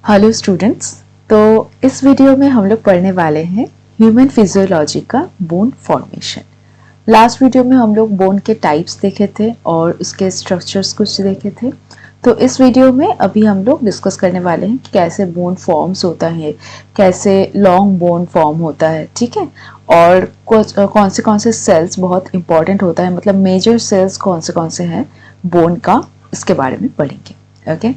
Hello students. तो इस video में हम लोग पढ़ने वाले हैं ह्यूमन फिजियोलॉजी का बोन फॉर्मेशन। लास्ट वीडियो में हम लोग बोन के टाइप्स देखे थे और उसके स्ट्रक्चर्स कुछ देखे थे। तो इस वीडियो में अभी हम लोग डिस्कस करने वाले हैं कि कैसे बोन फॉर्म्स होता है, कैसे लॉन्ग बोन फॉर्म होता है, ठीक है, और कौन से सेल्स बहुत इंपॉर्टेंट होता है, मतलब मेजर सेल्स कौन से हैं बोन का, इसके बारे में पढ़ेंगे। Okay,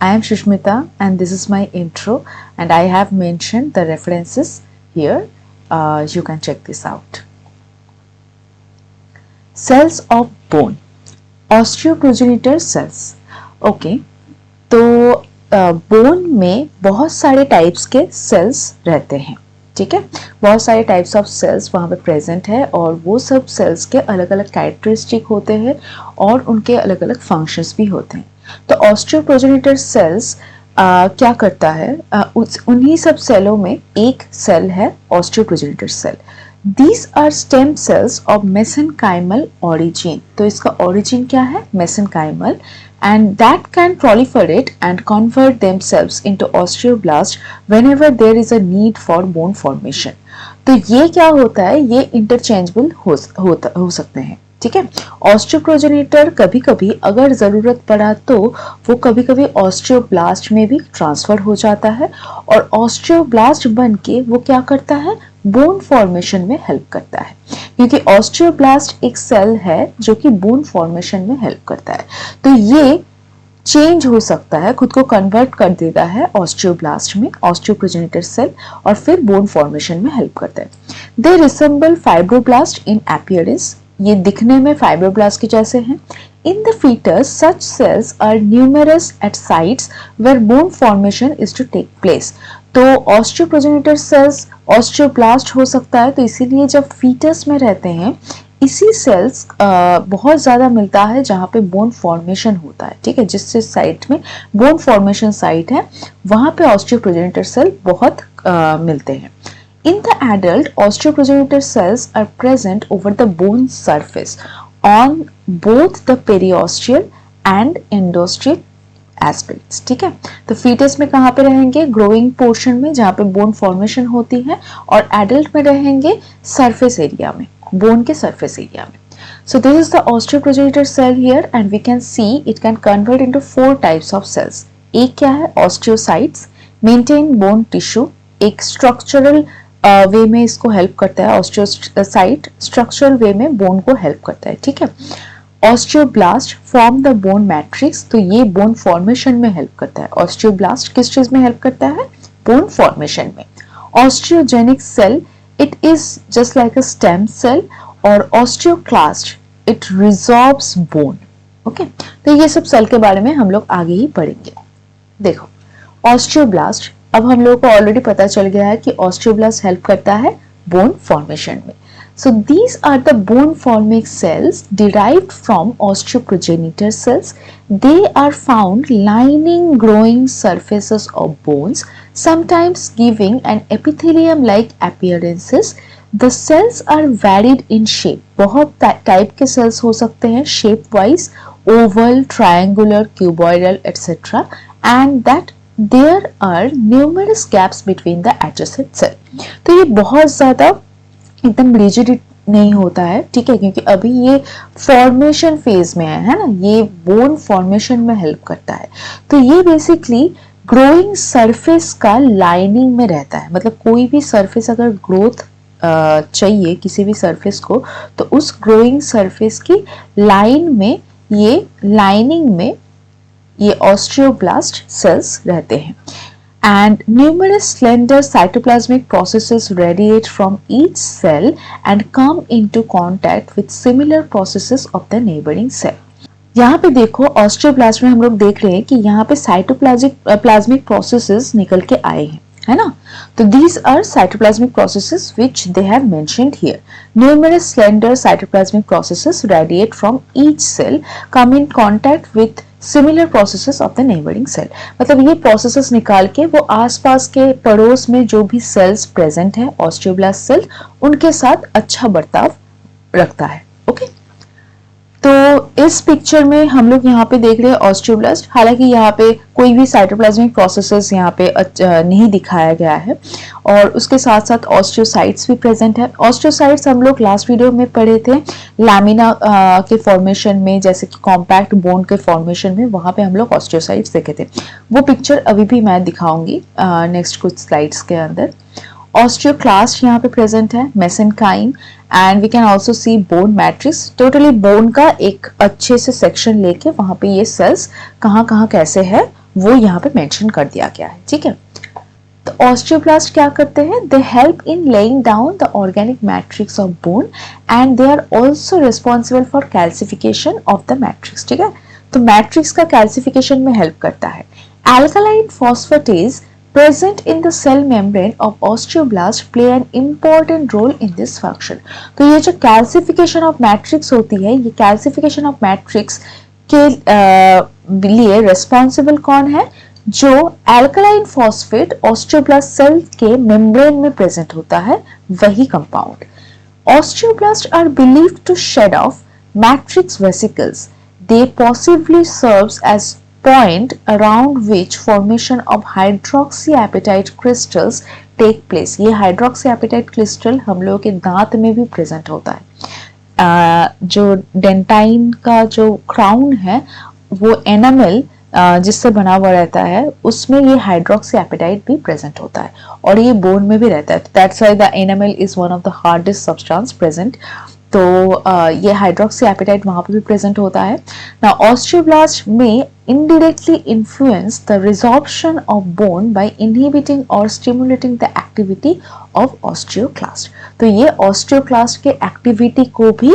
I am Shushmita and this is my intro and I have mentioned the references here. You can check this out. Cells of bone, osteoprogenitor cells. Okay, तो बोन में बहुत सारे टाइप्स के सेल्स रहते हैं, ठीक है, बहुत सारे टाइप्स ऑफ सेल्स वहाँ पे प्रेजेंट है और वो सब सेल्स के अलग अलग कैरेक्टरिस्टिक होते हैं और उनके अलग अलग फंक्शंस भी होते हैं। तो ऑस्टियोप्रोजेनिटर सेल्स क्या करता है, उन्हीं सब सेलों में एक सेल है ऑस्टियोप्रोजेनिटर cell. These are stem cells of mesenchymal origin. तो इसका origin क्या है? Mesenchymal, and that can proliferate and convert themselves into osteoblast whenever there is a need for bone formation. तो ये क्या होता है? ये interchangeable हो सकते हैं, ठीक है। ऑस्टियोप्रोजेनिटर कभी कभी अगर ज़रूरत पड़ा तो वो कभी कभी ऑस्टियोब्लास्ट में भी ट्रांसफर हो जाता है और ऑस्टियोब्लास्ट बन के वो क्या करता है, बोन फॉर्मेशन में हेल्प करता है, क्योंकि ऑस्टियोब्लास्ट एक सेल है जो कि बोन फॉर्मेशन में हेल्प करता है। तो ये चेंज हो सकता है, खुद को कन्वर्ट कर देता है ऑस्टियोब्लास्ट में, ऑस्टियोप्रोजेनिटर सेल, और फिर बोन फॉर्मेशन में हेल्प करता है। They resemble fibroblast in appearance, ये दिखने में फाइब्रोब्लास्ट के जैसे हैं। In the fetus such cells are numerous at sites where bone formation is to take place. तो ऑस्टियोप्रोजेनिटर सेल्स ऑस्टियोब्लास्ट हो सकता है, तो इसीलिए जब फीटस में रहते हैं इसी सेल्स बहुत ज़्यादा मिलता है जहाँ पे बोन फॉर्मेशन होता है, ठीक है, जिस साइट में बोन फॉर्मेशन साइट है वहाँ पे ऑस्टियोप्रोजेनिटर सेल बहुत मिलते हैं। In the adult, osteoprogenitor cells are present over the bone surface on both the periosteal and endosteal aspects, ठीक है। तो फीटस में कहाँ पे रहेंगे, ग्रोइंग पोर्शन में जहाँ पे बोन फॉर्मेशन होती है, और एडल्ट में रहेंगे सरफेस एरिया में, बोन के सरफेस एरिया में। So this is the osteoprogenitor cell here and we can see it can convert into 4 types of cells. एक क्या है, osteocytes, maintain bone tissue, एक स्ट्रक्चरल वे में इसको हेल्प करता है, ऑस्टियोसाइट स्ट्रक्चरल वे में बोन को हेल्प करता है, ठीक है। Osteoblast form the bone matrix, तो ये बोन फॉर्मेशन में हेल्प करता है। ऑस्टियोब्लास्ट किस चीज में हेल्प करता है, बोन फॉर्मेशन में। Osteogenic cell, it is just like a stem cell, और osteoclast it resorbs bone. Okay, तो ये सब सेल के बारे में हम लोग आगे ही पढ़ेंगे। देखो, ऑस्टियोब्लास्ट, अब हम लोगों को ऑलरेडी पता चल गया है कि ऑस्टियोब्लास्ट हेल्प करता है बोन फॉर्मेशन में। So these are the bone forming cells derived from osteoprogenitor cells. They are found lining growing surfaces of bones, sometimes giving an epithelium like appearances. The cells are varied in shape. बहुत type के sales हो सकते हैं shape wise, Oval, triangular, cuboidal etc. and that there are numerous gaps between the adjacent cell. तो ये बहुत ज़्यादा एकदम रिजिड नहीं होता है, ठीक है, क्योंकि अभी ये फॉर्मेशन फेज में है ना, ये बोन फॉर्मेशन में हेल्प करता है। तो ये बेसिकली ग्रोइंग सरफेस का लाइनिंग में रहता है, मतलब कोई भी सरफेस अगर ग्रोथ चाहिए किसी भी सरफेस को, तो उस ग्रोइंग सरफेस की लाइनिंग में ये ऑस्टियोब्लास्ट सेल्स रहते हैं। And numerous slender cytoplasmic processes radiate from each cell and come into contact with similar processes of the neighboring cell. यहाँ पे देखो ऑस्टियोब्लास्ट में हम लोग देख रहे हैं कि यहाँ पे साइटोप्लाज्मिक प्रोसेसेस निकल के आए हैं, है ना। तो these are cytoplasmic processes which they have mentioned here. Numerous slender cytoplasmic processes radiate from each cell, come in contact with similar processes of the neighbouring cell, मतलब ये प्रोसेसेस निकाल के वो आसपास के पड़ोस में जो भी सेल्स प्रेजेंट है ऑस्टियोब्लास्ट सेल, उनके साथ अच्छा बर्ताव रखता है। ओके, तो इस पिक्चर में हम लोग यहाँ पे देख रहे हैं ऑस्टियोब्लास्ट। हालांकि यहाँ पे कोई भी साइटोप्लाज्मिक प्रोसेसेस यहाँ पे नहीं दिखाया गया है, और उसके साथ साथ ऑस्टियोसाइट्स भी प्रेजेंट है। ऑस्टियोसाइट्स हम लोग लास्ट वीडियो में पढ़े थे लैमिना के फॉर्मेशन में, जैसे कि कॉम्पैक्ट बोन के फॉर्मेशन में, वहाँ पे हम लोग ऑस्टियोसाइट्स देखे थे। वो पिक्चर अभी भी मैं दिखाऊंगी नेक्स्ट कुछ स्लाइड्स के अंदर। ऑस्टियोक्लास्ट यहाँ पे प्रेजेंट है, mesenchyme, and we can also see bone matrix. Totally bone का एक अच्छे से सेक्शन लेके वहां पे ये सेल्स कहाँ कहाँ कैसे है वो यहाँ पे मेंशन कर दिया गया है, ठीक है। तो ऑस्टियोब्लास्ट क्या करते हैं? They help in laying down the organic matrix of bone and they are also responsible for calcification of the matrix, ठीक है। तो मैट्रिक्स का कैल्सिफिकेशन में हेल्प करता है। Alkaline phosphatase present in the cell membrane of osteoblast play an important role in this function। तो ये जो calcification of matrix होती है, ये calcification of matrix के लिए responsible कौन है? जो alkaline phosphate osteoblast cell के membrane में present होता है, वही compound। Osteoblasts are believed to shed off matrix vesicles. They possibly serves as point around which formation of hydroxyapatite crystals take place। ये hydroxyapatite crystal हम लोगों के दांत में भी प्रेजेंट होता है। जो डेंटाइन का जो क्राउन है वो एनामल जिससे बना हुआ रहता है, उसमें ये हाइड्रोक्सीएपेटाइट भी प्रेजेंट होता है, और ये बोन में भी रहता है। That's why the enamel is one of the hardest substance present. तो ये हाइड्रोक्सीएपेटाइट वहां पे भी प्रेजेंट होता है। नाउ ऑस्टियोब्लास्ट में indirectly influence the resorption of bone by inhibiting or stimulating the activity of osteoclast। तो ये osteoclast के एक्टिविटी को भी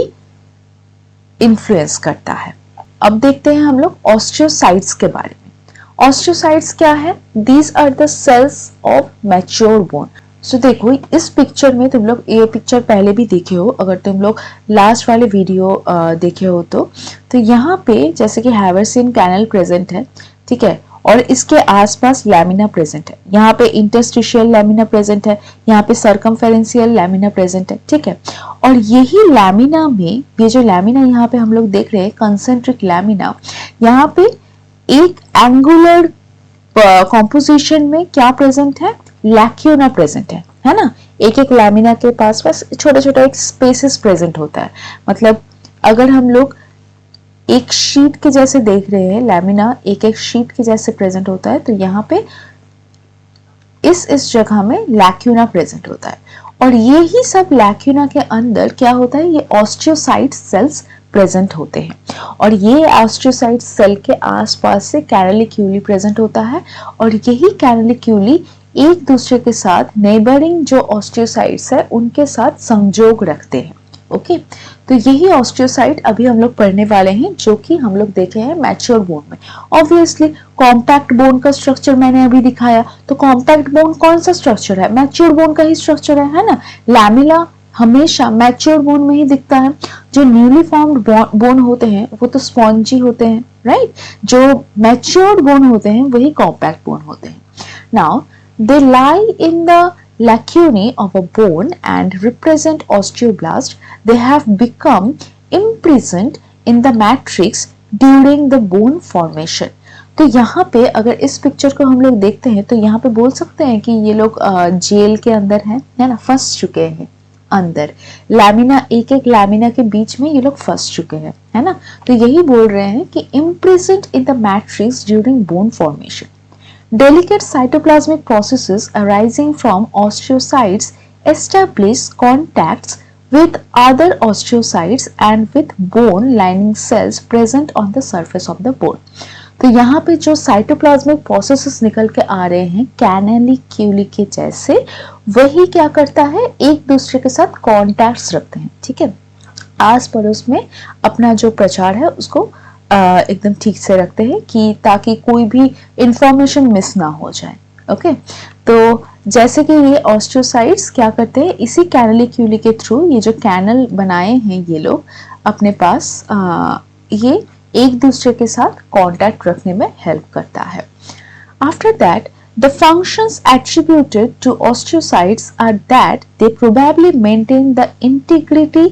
इन्फ्लुएंस करता है। अब देखते हैं हम लोग ऑस्टियोसाइट्स के बारे में। ऑस्टियोसाइट्स क्या है? These are the cells of mature bone। सो देखो इस पिक्चर में, तुम लोग ये पिक्चर पहले भी देखे हो, अगर तुम लोग लास्ट वाले वीडियो देखे हो तो यहाँ पे जैसे कि हैवर्सिन कैनल प्रेजेंट है, ठीक है, और इसके आसपास लैमिना प्रेजेंट है। यहाँ पे इंटरस्टिशियल लैमिना प्रेजेंट है, यहाँ पे सर्कमफेरेंशियल लैमिना प्रेजेंट है, ठीक है। और यही लैमिना में, ये जो लैमिना यहाँ पे हम लोग देख रहे हैं कंसेंट्रिक लैमिना, यहाँ पे एक एंगुलर कॉम्पोजिशन में क्या प्रेजेंट है? लैक्यूना प्रेजेंट है ना। एक एक लैमिना के पास बस छोटा छोटा एक स्पेसेस प्रेजेंट होता है। मतलब अगर हम लोग एक शीट के जैसे देख रहे हैं, लैमिना एक एक शीट के जैसे प्रेजेंट होता है, तो यहाँ पे इस जगह में लैक्यूना प्रेजेंट होता है। और ये ही सब लैक्यूना के अंदर क्या होता है? ये ऑस्टियोसाइट सेल्स प्रेजेंट होते हैं, और ये ऑस्टियोसाइट सेल के आसपास से कैनालिक्यूली प्रेजेंट होता है, और यही कैनालिक्यूली एक दूसरे के साथ नेबरिंग जो ऑस्टियोसाइट्स है उनके साथ संयोग रखते हैं। ओके, तो यही ऑस्टियोसाइट अभी हम लोग पढ़ने वाले हैं, जो कि हम लोग देखे हैं मैच्योर बोन में। ऑब्वियसली कॉम्पैक्ट बोन का स्ट्रक्चर मैंने अभी दिखाया, तो कॉम्पैक्ट बोन कौन सा स्ट्रक्चर है? मैच्योर बोन का ही स्ट्रक्चर है ना। लैमिना हमेशा मैच्योर बोन में ही दिखता है। जो न्यूली फॉर्म्ड बोन होते हैं वो तो स्पॉन्जी होते हैं, राइट। जो मैच्योर्ड बोन होते हैं वही कॉम्पैक्ट बोन होते हैं। Now they lie in the lacunae of a bone and represent osteoblast. They have become imprisoned in the matrix during the bone formation। तो यहाँ पे अगर इस पिक्चर को हम लोग देखते हैं तो यहाँ पे बोल सकते हैं कि ये लोग जेल के अंदर हैं, है ना, फंस चुके हैं अंदर। लैमिना, एक एक लैमिना के बीच में ये लोग फंस चुके हैं, है ना। तो यही बोल रहे हैं कि imprisoned in the matrix during bone formation। Delicate cytoplasmic processes arising from osteocytes establish contacts with other osteocytes and with bone lining cells present on the surface of the bone। तो यहाँ पे जो साइटोप्लाज्मिक प्रोसेसेस निकल के आ रहे हैं कैनालिक्यूली के जैसे, वही क्या करता है? एक दूसरे के साथ कॉन्टैक्ट्स रखते हैं, ठीक है। आस पड़ोस में अपना जो प्रचार है उसको एकदम ठीक से रखते हैं, कि ताकि कोई भी इंफॉर्मेशन मिस ना हो जाए। ओके, तो जैसे कि ये ऑस्टियोसाइट्स क्या करते हैं, इसी कैनालिक्यूली के थ्रू ये जो कैनल बनाए हैं ये लोग अपने पास, ये एक दूसरे के साथ कांटेक्ट रखने में हेल्प करता है। After that the functions attributed to osteocytes are that they probably maintain the integrity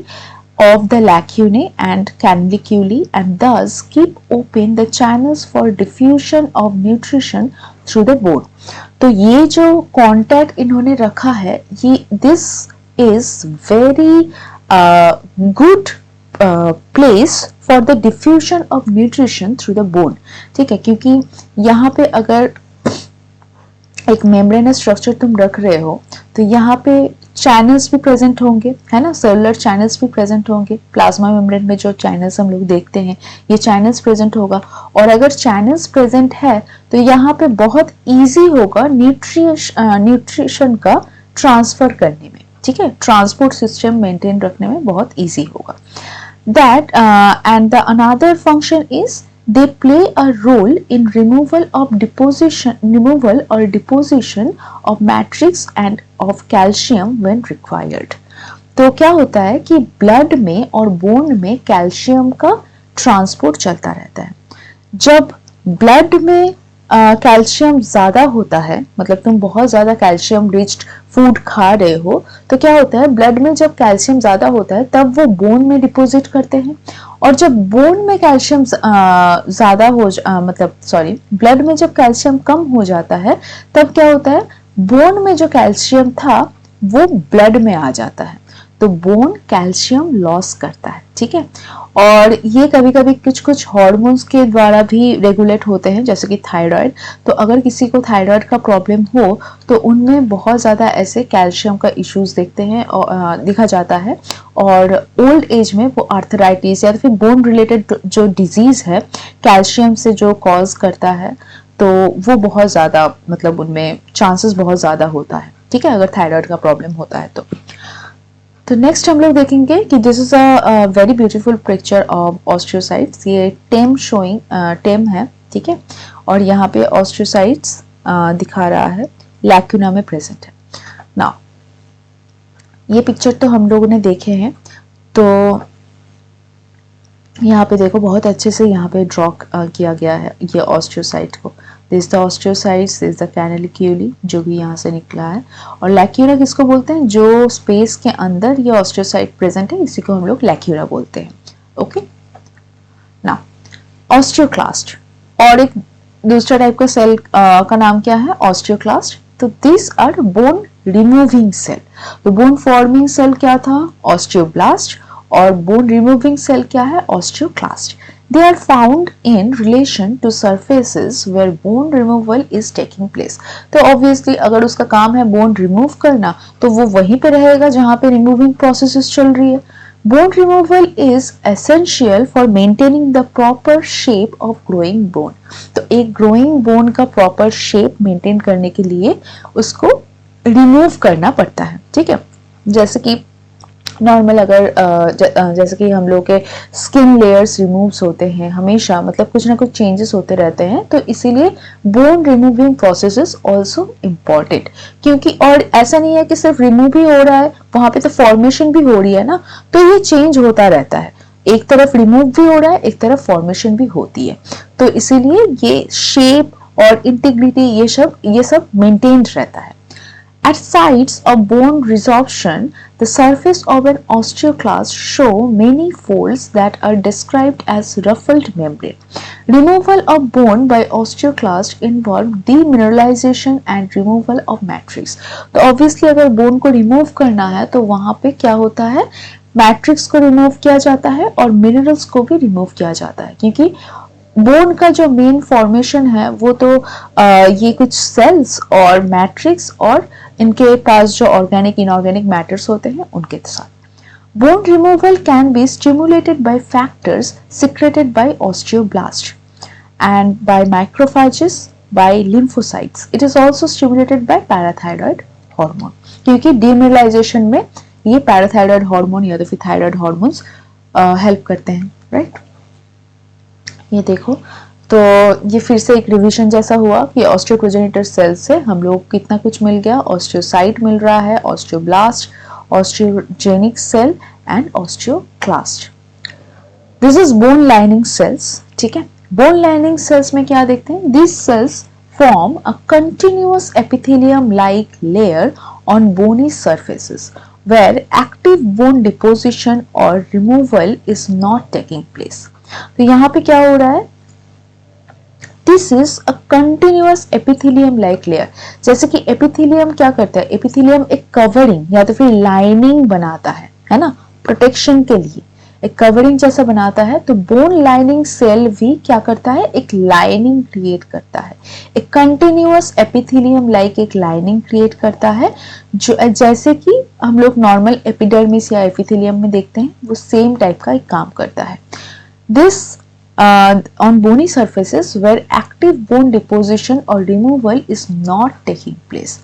of the lacunae and canaliculi and thus keep open the channels for diffusion of nutrition through the bone. तो ये जो contact इन्होंने रखा है, ये this is very good place for the diffusion of nutrition through the bone. ठीक है, क्योंकि यहाँ पे अगर एक मेम्ब्रेनस स्ट्रक्चर तुम रख रहे हो तो यहाँ पे चैनल्स भी प्रेजेंट होंगे, है ना, सेलुलर चैनल्स भी प्रेजेंट होंगे। प्लाज्मा मेम्ब्रेन में जो चैनल्स हम लोग देखते हैं ये चैनल्स प्रेजेंट होगा, और अगर चैनल्स प्रेजेंट है तो यहाँ पे बहुत इजी होगा न्यूट्रिशन का ट्रांसफर करने में, ठीक है, ट्रांसपोर्ट सिस्टम मेंटेन रखने में बहुत इजी होगा। That and the another function is they play a role in removal or deposition of matrix and of calcium when required. तो क्या होता है कि ब्लड में और बोन में कैल्शियम का ट्रांसपोर्ट चलता रहता है। जब ब्लड में कैल्शियम ज़्यादा होता है, मतलब तुम बहुत ज़्यादा कैल्शियम रिच्ड फूड खा रहे हो, तो क्या होता है ब्लड में जब कैल्शियम ज़्यादा होता है तब वो बोन में डिपॉजिट करते हैं, और जब बोन में कैल्शियम ज़्यादा हो ब्लड में जब कैल्शियम कम हो जाता है तब क्या होता है बोन में जो कैल्शियम था वो ब्लड में आ जाता है, तो बोन कैल्शियम लॉस करता है, ठीक है। और ये कभी कभी कुछ हार्मोन्स के द्वारा भी रेगुलेट होते हैं, जैसे कि थायराइड। तो अगर किसी को थायराइड का प्रॉब्लम हो तो उनमें बहुत ज़्यादा ऐसे कैल्शियम का इश्यूज दिखा जाता है, और ओल्ड एज में वो आर्थराइटिस या फिर बोन रिलेटेड जो डिजीज़ है कैल्शियम से जो कॉज करता है, तो वो बहुत ज़्यादा मतलब उनमें चांसेस बहुत ज़्यादा होता है, ठीक है, अगर थायराइड का प्रॉब्लम होता है तो नेक्स्ट हम लोग देखेंगे कि this is a very beautiful picture of osteocytes. ये टेम है, ठीक है, और यहाँ पे ऑस्टियोसाइट्स दिखा रहा है, लैक्यूना में प्रेजेंट है। नाउ ये पिक्चर तो हम लोगों ने देखे हैं, तो यहाँ पे देखो बहुत अच्छे से यहाँ पे ड्रॉ किया गया है ये ऑस्टियोसाइट को। This the osteocytes, this the canaliculi जो भी यहाँ से निकला है, और लैक्यूरा किसको बोलते हैं, जो स्पेस के अंदर ये ऑस्टियोसाइट प्रेजेंट है इसी को हम लोग लैक्यूरा बोलते हैं। ओके, नाउ ऑस्टियोक्लास्ट, और एक दूसरा टाइप का सेल का नाम क्या है, ऑस्टियोक्लास्ट। तो this are bone removing cell. तो बोन फॉर्मिंग सेल क्या था, ऑस्टियोब्लास्ट, और बोन रिमूविंग सेल क्या है, osteoclast. They are found in relation to surfaces where bone removal is taking place. तो obviously अगर उसका काम है bone remove करना तो वो वहीं पे रहेगा जहाँ पे removing processes चल रही है। Bone removal is essential for maintaining the proper shape of growing bone. तो एक growing bone का proper shape maintain करने के लिए उसको remove करना पड़ता है, ठीक है। जैसे कि नॉर्मल अगर जैसे कि हम लोग के स्किन लेयर्स रिमूव्स होते हैं हमेशा, मतलब कुछ ना कुछ चेंजेस होते रहते हैं, तो इसीलिए bone removing process is also important. क्योंकि और ऐसा नहीं है कि सिर्फ रिमूव ही हो रहा है, वहां पे तो फॉर्मेशन भी हो रही है ना, तो ये चेंज होता रहता है, एक तरफ रिमूव भी हो रहा है एक तरफ फॉर्मेशन भी होती है, तो इसीलिए ये शेप और इंटीग्रिटी ये सब मेंटेन्ड रहता है। At sites of bone resorption, the surface of an osteoclast show many folds that are described as ruffled membrane. Removal of bone by osteoclast involve demineralization and removal of matrix. तो obviously अगर bone को remove करना है तो वहाँ पे क्या होता है, मैट्रिक्स को रिमूव किया जाता है और मिनरल्स को भी रिमूव किया जाता है, क्योंकि बोन का जो मेन फॉर्मेशन है वो तो ये कुछ सेल्स और मैट्रिक्स और इनके पास जो ऑर्गेनिक इनऑर्गेनिक मैटर्स होते हैं उनके साथ। Bone removal can be stimulated by factors secreted by osteoblast and by macrophages, by lymphocytes. It is also stimulated by parathyroid hormone, क्योंकि डीमिनरलाइजेशन में ये पैराथायरॉयड हार्मोन या तो फिर थायराइड हार्मोन्स हेल्प करते हैं, राइट। ये देखो, तो ये फिर से एक रिवीजन जैसा हुआ कि ऑस्टियोप्रोजेनिटर सेल से हम लोग कितना कुछ मिल गया, ऑस्टियोसाइट मिल रहा है, osteoblast, osteogenic cell and osteoclast. This is bone lining cells, ठीक है। बोन लाइनिंग सेल्स में क्या देखते हैं, this cells form a continuous epithelium like layer on bony surfaces. where active bone deposition or removal is not taking place. तो यहाँ पे क्या हो रहा है, this is a continuous epithelium like layer. जैसे कि एपिथेलियम क्या करता है, एपिथेलियम एक कवरिंग या तो फिर लाइनिंग बनाता है ना, प्रोटेक्शन के लिए एक कवरिंग जैसा बनाता है. तो बोन लाइनिंग सेल भी क्या करता है, एक लाइनिंग क्रिएट करता है, एक कंटिन्यूअस एपिथेलियम लाइक एक लाइनिंग क्रिएट करता है, जो जैसे कि हम लोग नॉर्मल एपिडर्मिस या एपिथेलियम में देखते हैं, वो सेम टाइप का एक काम करता है. This on bony surfaces where active bone deposition or removal is not taking place.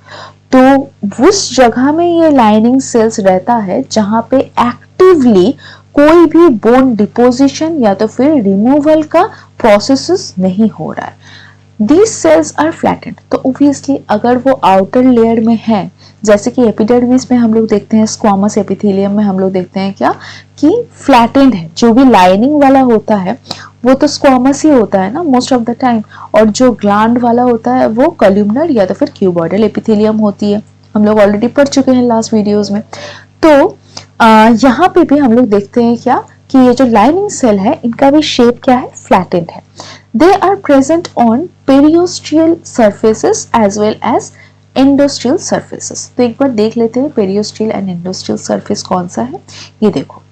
तो उस जगह में ये लाइनिंग सेल्स रहता है जहां पे एक्टिवली कोई भी बोन डिपोजिशन या तो फिर रिमूवल का प्रोसेस नहीं हो रहा है. These cells are flattened. तो obviously अगर वो आउटर लेयर में है, जैसे कि एपिडर्मिस में हम लोग देखते हैं, स्क्वामस एपिथेलियम में हम लोग देखते हैं क्या कि फ्लैटेंड है. जो भी लाइनिंग वाला होता है वो तो स्क्वामस ही होता है ना मोस्ट ऑफ द टाइम, और जो ग्लैंड वाला होता है वो कॉलमनर या तो फिर क्यूबॉइडल एपिथेलियम होती है. हम लोग ऑलरेडी पढ़ चुके हैं लास्ट वीडियोस में. तो यहाँ पे भी हम लोग देखते हैं क्या कि ये जो लाइनिंग सेल है इनका भी शेप क्या है, फ्लैटेंड है. They are present on periosteal surfaces as well as endosteal surfaces. तो एक बार देख लेते हैं periosteal and endosteal surface कौन सा है. ये देखो,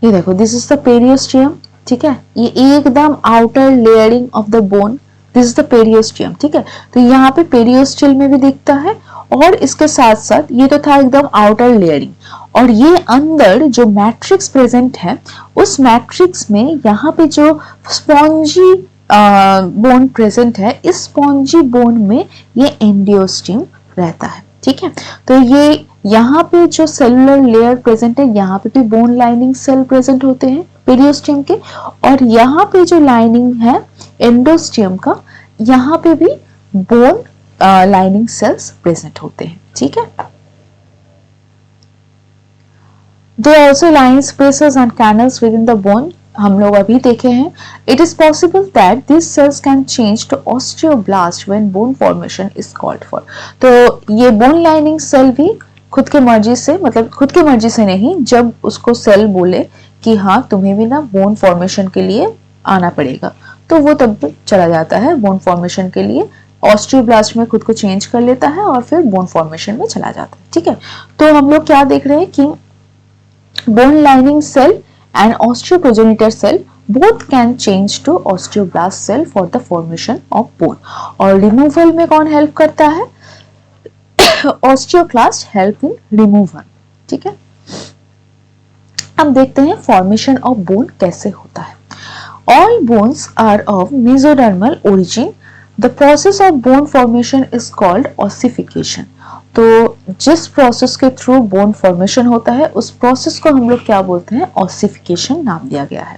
ये देखो, दिस इज द पेरियोस्टियम. ठीक है, ये एकदम outer layering of the bone, this is the periosteum. ठीक है, तो यहाँ पे पेरियोस्टियल में भी दिखता है और इसके साथ साथ ये तो था एकदम आउटर लेयरिंग, और ये अंदर जो मैट्रिक्स प्रेजेंट है उस मैट्रिक्स में यहाँ पे जो स्पॉन्जी बोन प्रेजेंट है, इस स्पॉन्जी बोन में ये एंडियोस्टियम रहता है. ठीक है, तो ये यहाँ पे जो सेलुलर लेयर प्रेजेंट है, यहाँ पे भी बोन लाइनिंग सेल प्रेजेंट होते हैं पेरियोस्टियम के, और यहाँ पे जो लाइनिंग है एंडोस्टियम का, यहाँ पे भी बोन लाइनिंग सेल्स प्रेजेंट होते हैं. ठीक है, they also line spaces and canals within the bone. हम लोग अभी देखे हैं. It is possible that this cells can change to osteoblast when bone formation is called for. तो ये बोन लाइनिंग सेल भी खुद के मर्जी से, मतलब खुद के मर्जी से नहीं, जब उसको सेल बोले कि हाँ तुम्हें भी ना बोन फॉर्मेशन के लिए आना पड़ेगा, तो वो तब चला जाता है बोन फॉर्मेशन के लिए, ऑस्टियोब्लास्ट में खुद को चेंज कर लेता है और फिर बोन फॉर्मेशन में चला जाता है. ठीक है, तो हम लोग क्या देख रहे हैं कि bone lining cell and osteoprogenitor cell both can change to osteoblast cell for the formation of bone. और removal में कौन help करता है, osteoclast help in removal. ठीक है, अब देखते हैं formation of bone कैसे होता है. All bones are of mesodermal origin. The process of bone formation is called ossification. तो जिस प्रोसेस के थ्रू बोन फॉर्मेशन होता है उस प्रोसेस को हम लोग क्या बोलते हैं, ऑसिफिकेशन नाम दिया गया है.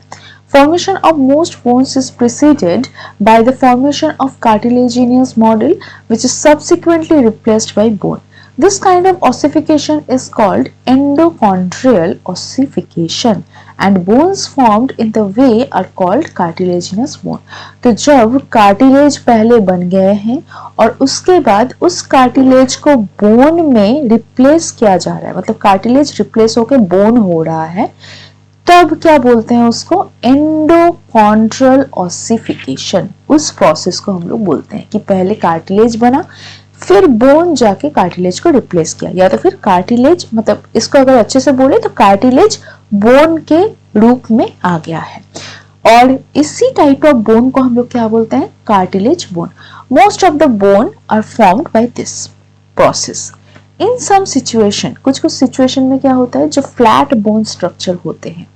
Formation of most bones is preceded by the formation of cartilaginous model which is subsequently replaced by bone. This kind of ossification is called endochondral ossification and bones formed in the way are called cartilaginous bone. तो जब cartilage पहले बन गए हैं और उसके बाद उस कार्टिलेज को बोन में रिप्लेस किया जा रहा है, मतलब कार्टिलेज रिप्लेस होकर बोन हो रहा है, तब क्या बोलते हैं उसको, एंडोकॉन्ड्रल ऑसिफिकेशन. उस प्रोसेस को हम लोग बोलते हैं कि पहले कार्टिलेज बना, फिर बोन जाके कार्टिलेज को रिप्लेस किया, या तो फिर कार्टिलेज, मतलब इसको अगर अच्छे से बोले तो कार्टिलेज बोन के रूप में आ गया है. और इसी टाइप ऑफ बोन को हम लोग क्या बोलते हैं, cartilage bone. Most of the bone are formed by this process. In some situation, कुछ कुछ सिचुएशन में क्या होता है, जो फ्लैट बोन स्ट्रक्चर होते हैं,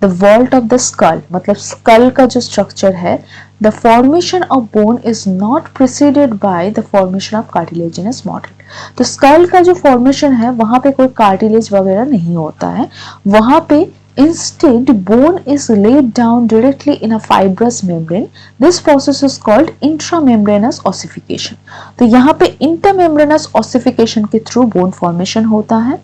the vault of the skull, मतलब स्कल का जो स्ट्रक्चर है, the formation of bone is not preceded by the formation of cartilaginous model. तो स्कल का जो फॉर्मेशन है वहां पे कोई कार्टिलेज वगैरह नहीं होता है, वहां पे instead bone is laid down directly in a fibrous membrane. This process is called intramembranous ossification. तो यहाँ पे intermembranous ossification के थ्रू bone formation होता है.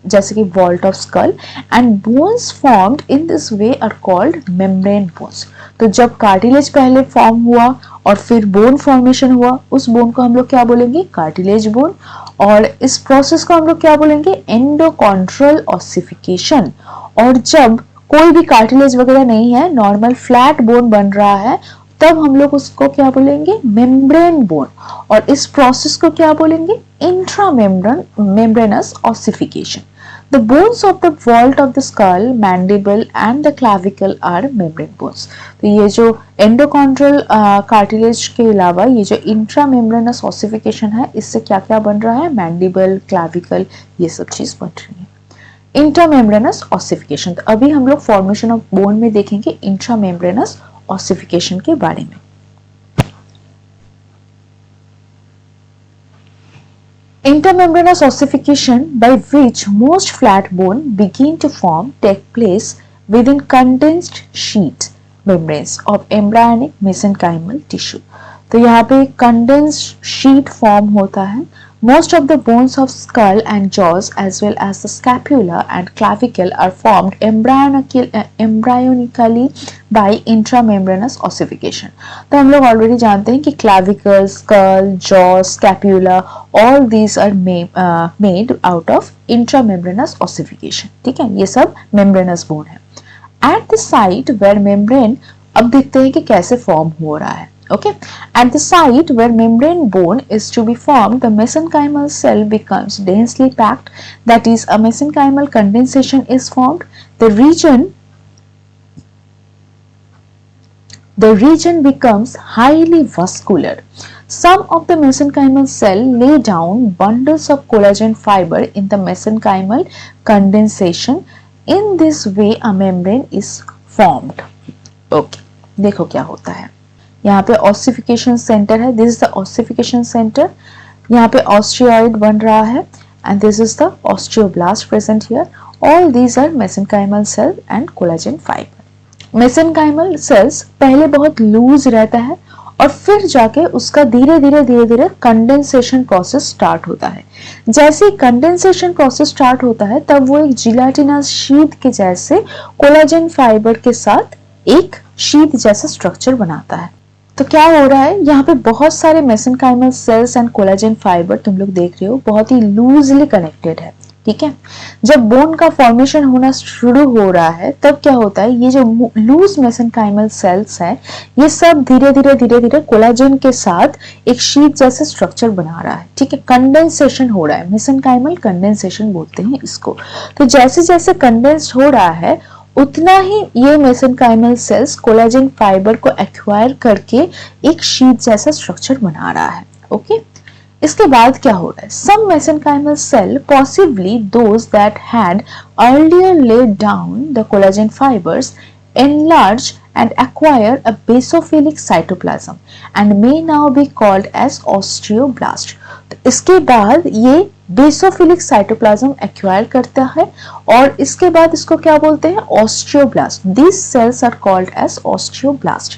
जैसे कि vault of skull, and bones formed in this way are called membrane bones. तो जब कार्टिलेज पहले फॉर्म हुआ और फिर बोन फॉर्मेशन हुआ, उस बोन को हम लोग क्या बोलेंगे, कार्टिलेज बोन, और इस प्रोसेस को हम लोग क्या बोलेंगे, एंडोकॉन्ड्रल ऑसिफिकेशन। और जब कोई भी कार्टिलेज वगैरह नहीं है, नॉर्मल फ्लैट बोन बन रहा है, तब हम लोग उसको क्या बोलेंगे, मेम्ब्रेन बोन, और इस प्रोसेस को क्या बोलेंगे, इंट्रामेम्ब्रेनस ossification. The bones of the vault of the skull, mandible and the clavicle are membrane bones. तो ये जो एंडोकॉन्ड्रल कार्टिलेज के अलावा ये जो इंट्रामेम्ब्रेनस ऑसिफिकेशन है, इससे क्या क्या बन रहा है, मैंडिबल, क्लाविकल, ये सब चीज बन रही है। इंट्रामेम्ब्रेनस ऑसिफिकेशन, तो अभी हम लोग फॉर्मेशन ऑफ बोन में देखेंगे इंट्रामेम्ब्रेनस ऑसिफिकेशन के बारे में। Intermembranous ossification, by which most flat bone begin to form, take place within condensed sheet membranes of embryonic mesenchymal tissue. तो यहाँ पे condensed sheet form होता है। Most of the bones of skull and jaws as well as the scapula and clavicle are formed embryonically by intramembranous ossification. तो हम लोग already जानते हैं कि clavicle, skull, jaw, scapula, all these are made out of intramembranous ossification. ठीक है, ये सब membranous bone है। At the site where membrane, अब देखते हैं कि कैसे फॉर्म हो रहा है। Okay, at the site where membrane bone is to be formed, the mesenchymal cell becomes densely packed. That is, a mesenchymal condensation is formed. The region becomes highly vascular. Some of the mesenchymal cell lay down bundles of collagen fiber in the mesenchymal condensation. In this way, a membrane is formed. Okay, देखो क्या होता है। यहाँ पे ossification centre है, this is the ossification centre. यहाँ पे osteoid बन रहा है, and this is the osteoblast present here. All these are mesenchymal cell and collagen fibre. Mesenchymal cells पहले बहुत लूज रहता है और फिर जाके उसका धीरे धीरे कंडेंसेशन प्रोसेस स्टार्ट होता है। जैसे कंडेंसेशन प्रोसेस स्टार्ट होता है, तब वो एक जिलेटिनस शीट के जैसे कोलाजन फाइबर के साथ एक शीट जैसा स्ट्रक्चर बनाता है। तो क्या हो रहा है, यहाँ पे बहुत सारे mesenchymal cells and collagen fibre तुम लोग देख रहे हो, बहुत ही लूजली कनेक्टेड है। ठीक है, जब बोन का फॉर्मेशन होना शुरू हो रहा है, तब क्या होता है, ये जो लूज मेसेनकाइमल सेल्स है, ये सब धीरे धीरे कोलाजन के साथ एक शीट जैसा स्ट्रक्चर बना रहा है। ठीक है, कंडेंसेशन हो रहा है, मेसेनकाइमल कंडेंसेशन बोलते हैं इसको। तो जैसे जैसे कंडेंस्ड हो रहा है, उतना ही ये मेसेनकाइमल सेल्स कोलाजन फाइबर को एक्वायर करके एक शीट जैसा स्ट्रक्चर बना रहा है। ओके, इसके बाद क्या हो रहा है, some mesenchymal cell, possibly those that had earlier laid down the collagen fibres, enlarge and acquire a basophilic cytoplasm and may now be called as osteoblast. तो इसके बाद ये बेसोफिलिक साइटोप्लाज्म एक्वायर करता है और इसके बाद इसको क्या बोलते हैं, osteoblast. These cells are called as osteoblast.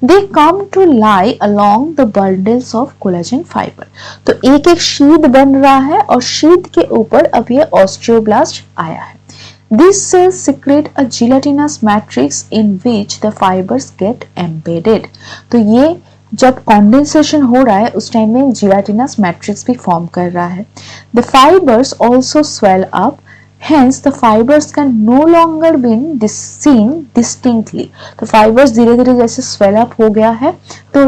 They come to lie along the bundles of collagen fiber. तो एक एक शीट बन रहा है और शीट के ऊपर अब ये ऑस्टियोब्लास्ट आया है। These cells secrete a gelatinous matrix in which the fibers get embedded. तो ये जब कंडेंसेशन हो रहा है उस टाइम में जिलेटिनस मैट्रिक्स भी फॉर्म कर रहा है। The fibers also swell up, hence the fibers can no longer be seen distinctly. तो फाइबर्स धीरे धीरे जैसे स्वेल अप हो गया है, तो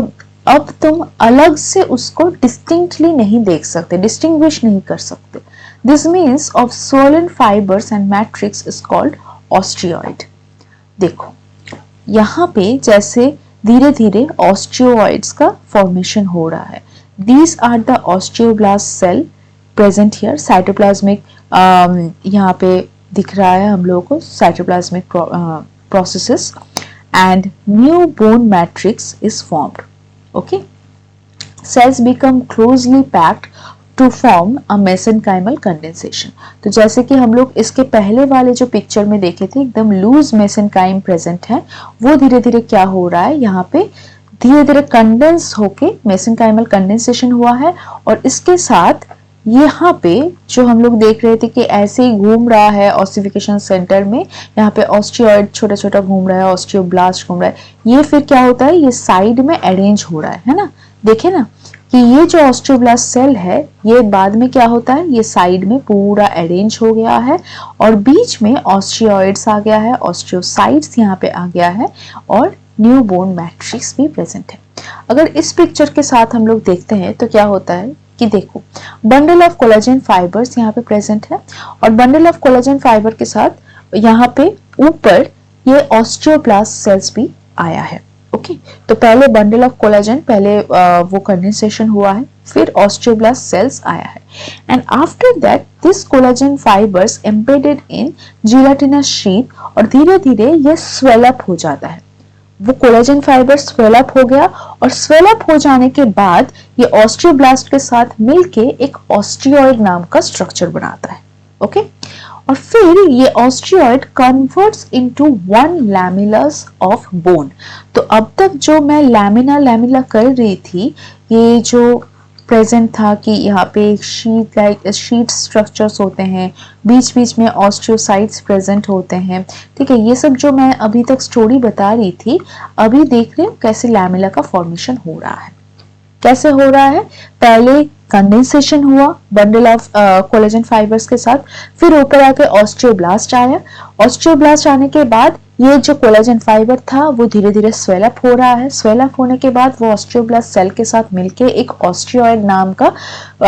अब तुम अलग से उसको डिस्टिंक्टली नहीं देख सकते, डिस्टिंग्विश नहीं कर सकते। This means of swollen fibers and matrix is called osteoid. देखो यहाँ पे जैसे धीरे धीरे osteoids का फॉर्मेशन हो रहा है। These are the osteoblast cell present here. Cytoplasmic यहाँ पे दिख रहा है हम लोगों को cytoplasmic processes and new bone matrix is formed. Okay, cells become closely packed to form a mesenchymal condensation. तो जैसे कि हम लोग इसके पहले वाले जो पिक्चर में देखे थे, एकदम लूज मेसेनकाइम प्रेजेंट है, वो धीरे धीरे क्या हो रहा है, यहाँ पे धीरे धीरे कंडेंस होके मेसेनकाइमल कंडेंसेशन हुआ है और इसके साथ यहाँ पे जो हम लोग देख रहे थे कि ऐसे ही घूम रहा है ऑसिफिकेशन सेंटर में, यहाँ पे ऑस्टियोइड छोटा छोटा घूम रहा है, ऑस्टियोब्लास्ट घूम रहा है, ये फिर क्या होता है, ये साइड में अरेंज हो रहा है ना। देखे ना कि ये जो ऑस्टियोब्लास्ट सेल है ये बाद में क्या होता है, ये साइड में पूरा अरेंज हो गया है और बीच में ऑस्टियोइड्स आ गया है, ऑस्टियोसाइट्स यहाँ पे आ गया है और न्यू बोन मैट्रिक्स भी प्रेजेंट है। अगर इस पिक्चर के साथ हम लोग देखते हैं तो क्या होता है कि देखो बंडल ऑफ कोलेजन फाइबर्स यहाँ पे प्रेजेंट है और बंडल ऑफ कोलेजन फाइबर के साथ यहाँ पे ऊपर ये ऑस्टियोब्लास्ट सेल्स भी आया है। ओके तो पहले बंडल ऑफ कोलेजन, पहले वो कंडेंसेशन हुआ है, फिर ऑस्टियोब्लास्ट सेल्स आया है and after that this collagen fibres embedded in gelatinous sheet और धीरे धीरे ये स्वेल अप हो जाता है। वो कोलेजन फाइबर स्वेल अप हो गया और स्वेल अप हो जाने के बाद ये ऑस्टियोब्लास्ट के साथ मिलके एक ऑस्टियोइड नाम का स्ट्रक्चर बनाता है। ओके और फिर ये osteoid converts into one lamellas of bone. तो अब तक जो मैं लैमिना लैमिला कर रही थी, ये जो प्रेजेंट था कि यहाँ पे शीट लाइक शीट स्ट्रक्चर्स होते हैं, बीच बीच में ऑस्टियोसाइट्स प्रेजेंट होते हैं, ठीक है, ये सब जो मैं अभी तक स्टोरी बता रही थी, अभी देख रहे हो कैसे लैमिला का फॉर्मेशन हो रहा है। कैसे हो रहा है, पहले कंडेंसेशन हुआ बंडल ऑफ कोलेजन फाइबर्स के साथ, फिर ऊपर आके ऑस्टियोब्लास्ट आया, ऑस्टियोब्लास्ट आने के बाद ये जो कोलेजन फाइबर था वो धीरे धीरे स्वेल अप हो रहा है, स्वेल अप होने के बाद वो ऑस्टियोब्लास्ट सेल के साथ मिलके एक ऑस्टियोइड नाम का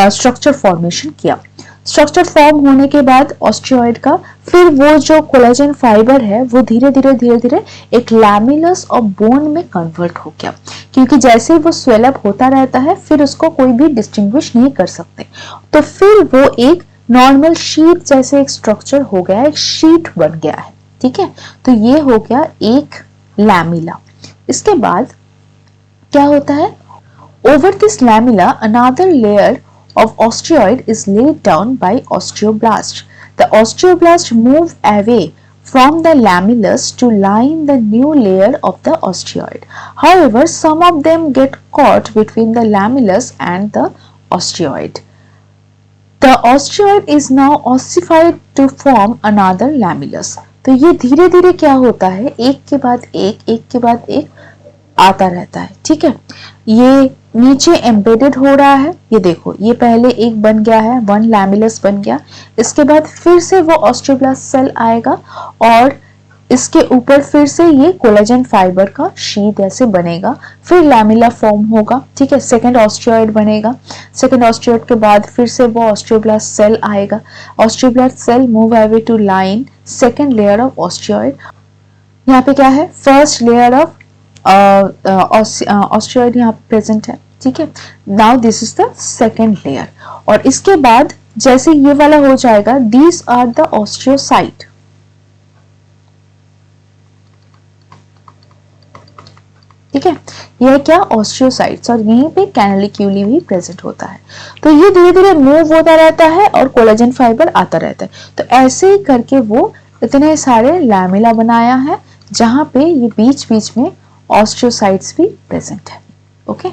स्ट्रक्चर फॉर्मेशन किया। स्ट्रक्चर फॉर्म होने के बाद ऑस्टियोइड का, फिर वो जो कोलेजन फाइबर है वो धीरे धीरे एक लैमिलस और बोन में कन्वर्ट हो गया, क्योंकि जैसे ही वो स्वेल अप होता रहता है फिर उसको कोई भी डिस्टिंग्विश नहीं कर सकते, तो फिर वो एक नॉर्मल शीट जैसे एक स्ट्रक्चर हो गया, एक शीट बन गया है। ठीक है, तो ये हो गया एक लैमिला। इसके बाद क्या होता है, over this lamella another layer of osteoid is laid down by osteoblast. The osteoblast move away from the lamellus to line the new layer of the osteoid. However, some of them get caught between the lamellus and the osteoid. The osteoid is now ossified to form another lamellus. तो ये धीरे धीरे क्या होता है, एक के बाद एक आता रहता है। ठीक है, ये नीचे एम्बेडेड हो रहा है, ये देखो ये पहले एक बन गया है, वन लैमिलस बन गया, इसके बाद फिर से वो ऑस्टियोब्लास्ट सेल आएगा और इसके ऊपर फिर से ये कोलेजन फाइबर का शीट ऐसे बनेगा, फिर लैमिला फॉर्म होगा। ठीक है, सेकंड ऑस्टियोइड बनेगा, सेकंड ऑस्टियोइड के बाद फिर से वो ऑस्टियोब्लास्ट सेल आएगा, osteoblast cell move away to line second layer of osteoid. यहाँ पे क्या है, फर्स्ट लेयर ऑफ ऑस्टियोइड यहाँ प्रेजेंट है। ठीक है, now this is the second layer और इसके बाद जैसे ये वाला हो जाएगा, दीज आर द ऑस्टियोसाइट। ठीक है, यह क्या ऑस्टियोसाइट्स और यहीं पे कैनालिक्यूली भी प्रेजेंट होता है। तो ये धीरे धीरे मूव होता रहता है और कोलेजन फाइबर आता रहता है। तो ऐसे ही करके वो इतने सारे लैमिला बनाया है जहां पे ये बीच बीच में ऑस्टियोसाइट्स भी प्रेजेंट है। ओके,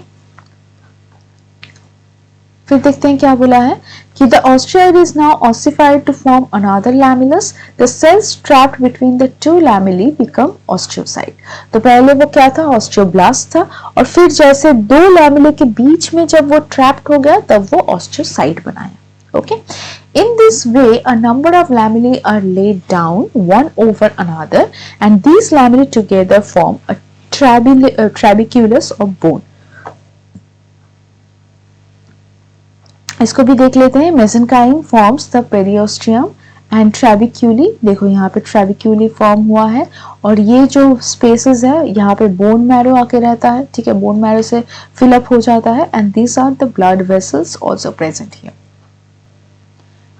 फिर देखते हैं क्या बोला है कि the osteoid is now ossified to form another lamellus. The cells trapped between the two lamellae become osteocyte. तो पहले वो क्या था, ऑस्टियोब्लास्ट था और फिर जैसे दो लैमेले के बीच में जब वो ट्रैप्ड हो गया तब वो ऑस्टियोसाइट बनाया। Okay, in this way a number of lamellae are laid down one over another and these lamellae together form a trabeculus or bone. इसको भी देख लेते हैं। Mesenchyme forms the periosteum and trabeculae. देखो यहाँ पे ट्रैबिक्यूली फॉर्म हुआ है और ये जो स्पेसेस है यहाँ पे बोन मैरो आके रहता है। ठीक है, बोन मैरो से फिलअप हो जाता है and these are the blood vessels also present here.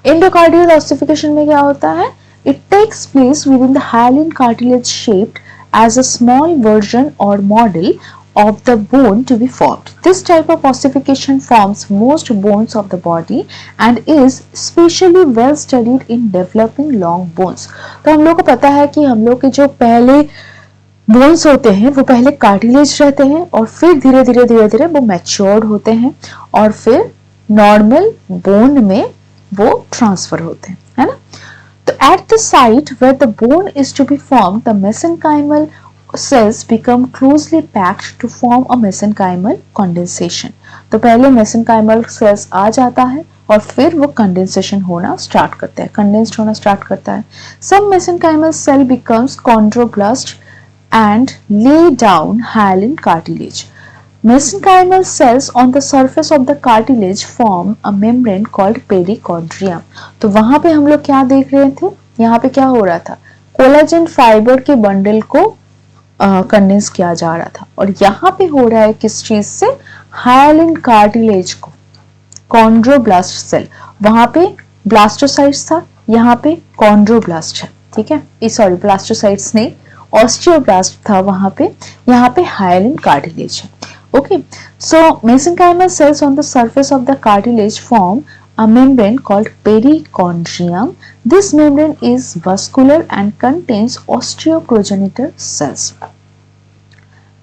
Endocardial ossification में क्या होता है, it takes place within the hyaline cartilage shaped as a small version or model of the bone to be formed. This type of ossification forms most bones of the body and is especially well studied in developing long bones. तो हम लोग को पता है कि हम लोग के जो पहले बोन्स होते हैं वो पहले कार्टिलेज रहते हैं और फिर धीरे धीरे वो मैच्योर्ड होते हैं और फिर नॉर्मल बोन में वो ट्रांसफर होते हैं, है ना। तो at the site where the bone is to be form the mesenchymal cells become closely packed to form a mesenchymal condensation। तो पहले mesenchymal cells आ जाता है और फिर वो condensation होना स्टार्ट करता है, condensed होना स्टार्ट करता है। Some mesenchymal cell becomes chondroblast and lay down hyaline cartilage। Mesenchymal cells on the surface of the cartilage form a membrane called perichondrium। तो वहां पे हम लोग क्या देख रहे थे, यहाँ पे क्या हो रहा था, कोलाजन फाइबर के बंडल को कंडेंस किया जा रहा था, और यहाँ पे हो रहा है किस चीज से, हाइलिन कार्टिलेज को, कॉन्ड्रोब्लास्ट सेल। वहां पे ब्लास्टोसाइट्स था, यहाँ पे कॉन्ड्रोब्लास्ट है, ठीक है, सॉरी ब्लास्टोसाइट्स नहीं, ऑस्टियोब्लास्ट था वहां पे, यहाँ पे हाइलिन कार्टिलेज है। Okay, so mesenchymal cells on the surface of the cartilage form a membrane called perichondrium। This membrane is vascular and contains osteoprogenitor cells।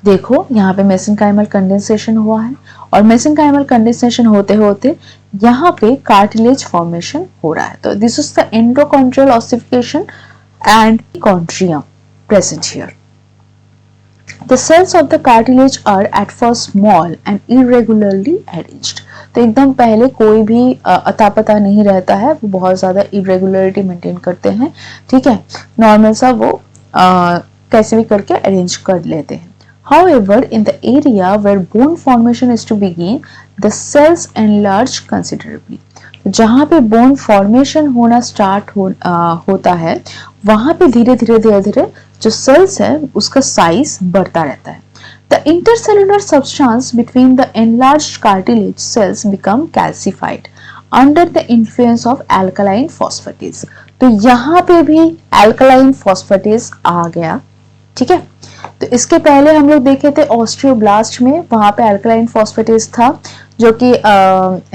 देखो यहाँ पे mesenchymal condensation हुआ है, और mesenchymal condensation होते होते यहाँ पे cartilage formation हो रहा है। तो this is the endochondral ossification and chondrium present here। The cells of the cartilage are at first small and irregularly arranged। तो एकदम पहले कोई भी अता पता नहीं रहता है, वो बहुत ज्यादा इरेगुलरिटी मेंटेन करते हैं, ठीक है, नॉर्मल सा वो कैसे भी करके अरेंज कर लेते हैं। However, in the area where bone formation is to begin, the cells enlarge considerably। जहाँ पे बोन फॉर्मेशन होना स्टार्ट होता है, वहां पे धीरे धीरे धीरे धीरे जो सेल्स है उसका साइज बढ़ता रहता है। The intercellular substance between the enlarged cartilage cells become calcified under the influence of alkaline phosphatase। तो यहाँ पे भी alkaline phosphatase आ गया, ठीक है। तो इसके पहले हम लोग देखे थे ऑस्टियोब्लास्ट में, वहां पे alkaline phosphatase था जो कि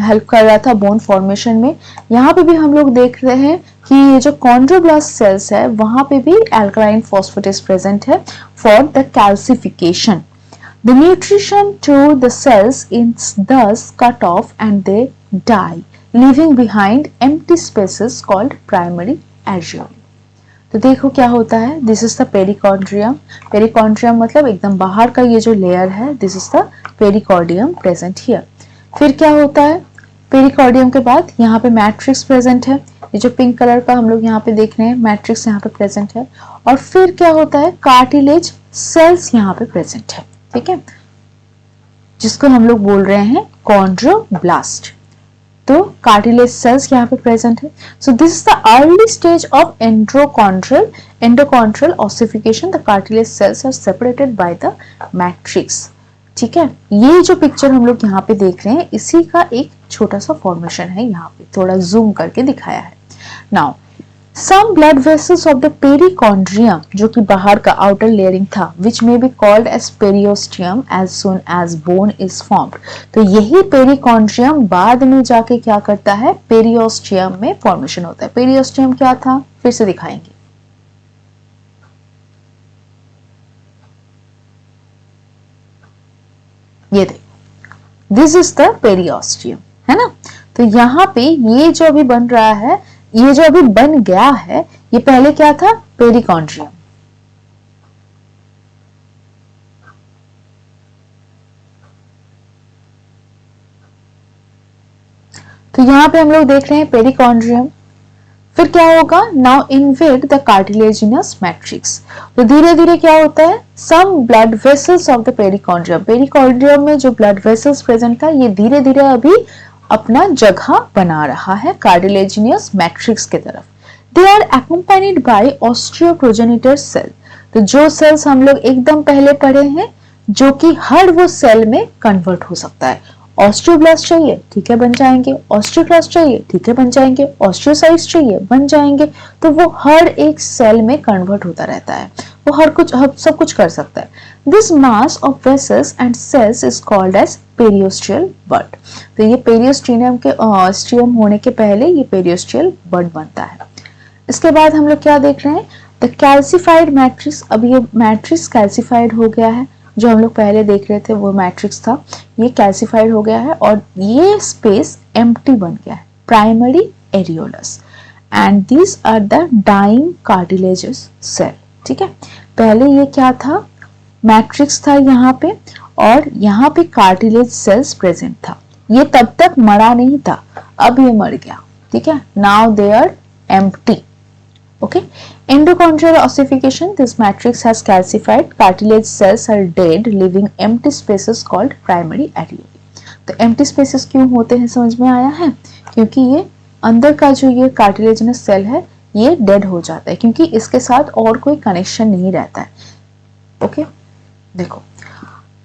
हेल्प कर रहा था बोन फॉर्मेशन में। यहाँ पे भी हम लोग देख रहे हैं कि ये जो कॉन्ड्रोब्लास्ट सेल्स है वहां पे भी alkaline phosphatase प्रेजेंट है for the calcification. The nutrition to the cells is thus cut off and they die, leaving behind empty spaces called primary alveoli। तो देखो क्या होता है, this is the perichondrium. Perichondrium मतलब एकदम बाहर का ये जो लेयर है, this is the pericardium present here. फिर क्या होता है, पेरिकॉर्डियम के बाद यहाँ पे मैट्रिक्स प्रेजेंट है, ये जो पिंक कलर का हम लोग यहाँ पे देख रहे हैं, मैट्रिक्स यहाँ पे प्रेजेंट है। और फिर क्या होता है, कार्टिलेज सेल्स यहाँ पे प्रेजेंट है, ठीक है, जिसको हम लोग बोल रहे हैं कॉन्ड्रोब्लास्ट। तो कार्टिलेज सेल्स यहाँ पे प्रेजेंट है। So this is the early stage of endochondral ossification. The cartilage cells are separated by the matrix, ठीक है। ये जो पिक्चर हम लोग यहाँ पे देख रहे हैं, इसी का एक छोटा सा फॉर्मेशन है, यहाँ पे थोड़ा जूम करके दिखाया है। Now Some blood vessels of the perichondrium, जो कि बाहर का outer layering था, which may be called as periosteum as soon as bone is formed। तो यही perichondrium बाद में जाके क्या करता है, periosteum में फॉर्मेशन होता है। periosteum क्या था, फिर से दिखाएंगे। ये देखो, this is the periosteum, है ना। तो यहाँ पे ये जो अभी बन रहा है, ये जो अभी बन गया है, ये पहले क्या था, पेरिकॉन्ड्रियम। तो यहां पे हम लोग देख रहे हैं पेरिकॉन्ड्रियम। फिर क्या होगा, now invade the cartilaginous matrix. तो धीरे धीरे क्या होता है, some blood vessels of the perichondrium, perichondrium में जो ब्लड वेसल्स प्रेजेंट था, ये धीरे धीरे अभी अपना जगह बना रहा है कार्टिलेजिनियस मैट्रिक्स की तरफ। They are accompanied by osteoprogenitor cell. तो जो सेल्स हम लोग एकदम पहले पढ़े हैं, जो कि हर वो सेल में कन्वर्ट हो सकता है। ऑस्टियोब्लास्ट चाहिए, ठीक है, बन जाएंगे। ऑस्टियोक्लास्ट चाहिए, ठीक है, बन जाएंगे। ऑस्टियोसाइट्स चाहिए, बन जाएंगे। तो वो हर एक सेल में कन्वर्ट होता रहता है, वो सब कुछ कर सकता है। This mass of vessels and cells is called as periosteal bud. तो ये पेरियोस्टियम के स्टियम होने के पहले ये पेरियोस्टियल बड बनता है। इसके बाद हम लोग क्या देख रहे हैं, द कैल्सिफाइड मैट्रिक्स। अब ये मैट्रिक्स कैल्सिफाइड हो गया है, जो हम लोग पहले देख रहे थे वो मैट्रिक्स था, ये कैल्सिफाइड हो गया है और ये स्पेस एम्प्टी बन गया है, primary areolas, and these are the dying cartilagous cell. ठीक है, पहले ये क्या था, मैट्रिक्स था यहाँ पे और यहाँ पे कार्टिलेज सेल्स प्रेजेंट था, ये तब तक मरा नहीं था, अब ये मर गया। ठीक है, now they are empty. Okay, endochondral ossification, this matrix has calcified, cartilage cells are dead, leaving empty spaces called primary areolae। तो empty spaces क्यों होते हैं समझ में आया है, क्योंकि ये अंदर का जो ये कार्टिलेजिनस सेल है ये डेड हो जाता है, क्योंकि इसके साथ और कोई कनेक्शन नहीं रहता है। ओके, देखो,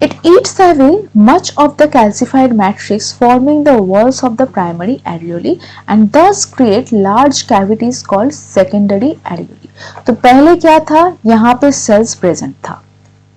it eats away much of the calcified matrix, forming the walls of the primary areolae and thus create large cavities called secondary areolae। तो पहले क्या था, यहाँ पे सेल्स प्रेजेंट था,